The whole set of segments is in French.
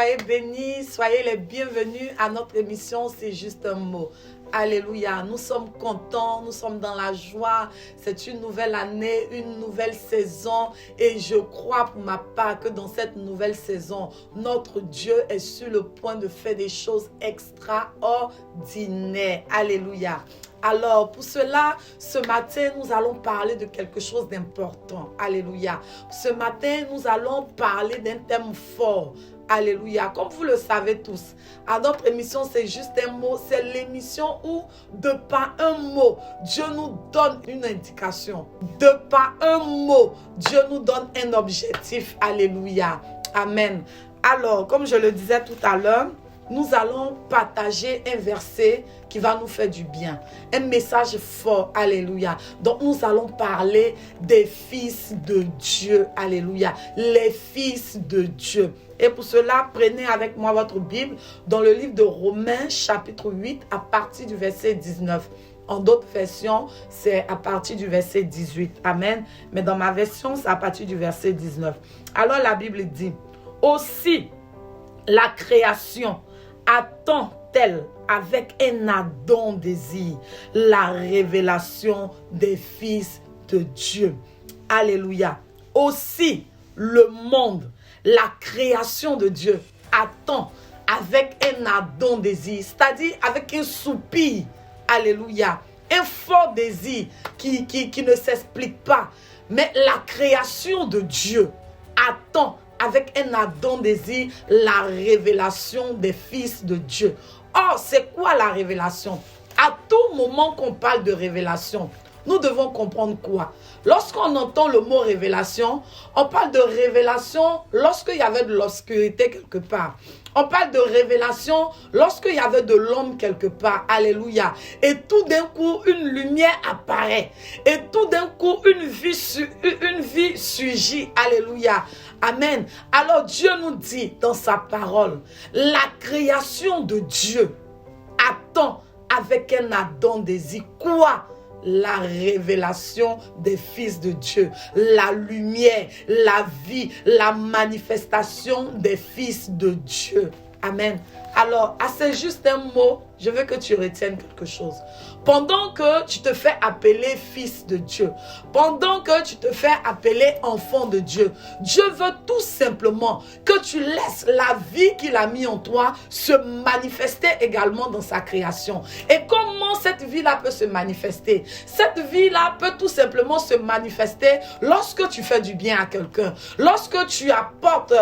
soyez bénis, soyez les bienvenus à notre émission C'est juste un mot. Alléluia, nous sommes contents, nous sommes dans la joie. C'est une nouvelle année, une nouvelle saison. Et je crois pour ma part que dans cette nouvelle saison, notre Dieu est sur le point de faire des choses extraordinaires. Alléluia. Alors, pour cela, ce matin, nous allons parler de quelque chose d'important. Alléluia. Ce matin, nous allons parler d'un thème fort. Alléluia. Comme vous le savez tous, à notre émission, c'est juste un mot. C'est l'émission où, de par un mot, Dieu nous donne une indication. De par un mot, Dieu nous donne un objectif. Alléluia. Amen. Alors, comme je le disais tout à l'heure, nous allons partager un verset qui va nous faire du bien. Un message fort. Alléluia. Donc, nous allons parler des fils de Dieu. Alléluia. Les fils de Dieu. Et pour cela, prenez avec moi votre Bible dans le livre de Romains, chapitre 8, à partir du verset 19. En d'autres versions, c'est à partir du verset 18. Amen. Mais dans ma version, c'est à partir du verset 19. Alors, la Bible dit, « Aussi, la création attend-elle avec un ardent désir la révélation des fils de Dieu. » Alléluia. Aussi, le monde, la création de Dieu attend avec un ardent désir, c'est-à-dire avec un soupir. Alléluia. Un fort désir qui ne s'explique pas. Mais la création de Dieu attend avec un ardent désir la révélation des fils de Dieu. Or, c'est quoi la révélation? À tout moment qu'on parle de révélation, nous devons comprendre quoi? Lorsqu'on entend le mot révélation, on parle de révélation lorsqu'il y avait de l'obscurité quelque part. On parle de révélation lorsqu'il y avait de l'ombre quelque part. Alléluia. Et tout d'un coup, une lumière apparaît. Et tout d'un coup, une vie surgit. Alléluia. Amen. Alors Dieu nous dit dans sa parole, la création de Dieu attend avec un ardent désir. Quoi? La révélation des fils de Dieu, la lumière, la vie, la manifestation des fils de Dieu. Amen. Alors, c'est juste un mot, je veux que tu retiennes quelque chose. Pendant que tu te fais appeler fils de Dieu, pendant que tu te fais appeler enfant de Dieu, Dieu veut tout simplement que tu laisses la vie qu'il a mis en toi se manifester également dans sa création. Et comment cette vie-là peut se manifester? Cette vie-là peut tout simplement se manifester lorsque tu fais du bien à quelqu'un, lorsque tu apportes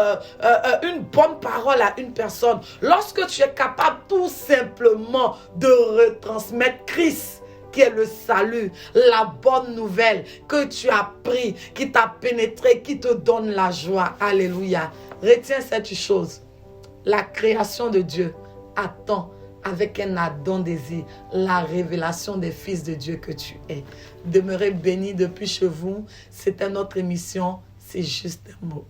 une bonne parole à une personne, lorsque tu es capable tout simplement de retransmettre Christ, qui est le salut, la bonne nouvelle que tu as pris, qui t'a pénétré, qui te donne la joie. Alléluia. Retiens cette chose. La création de Dieu attend avec un ardent désir la révélation des fils de Dieu que tu es. Demeurez bénis depuis chez vous. C'était notre émission. C'est juste un mot.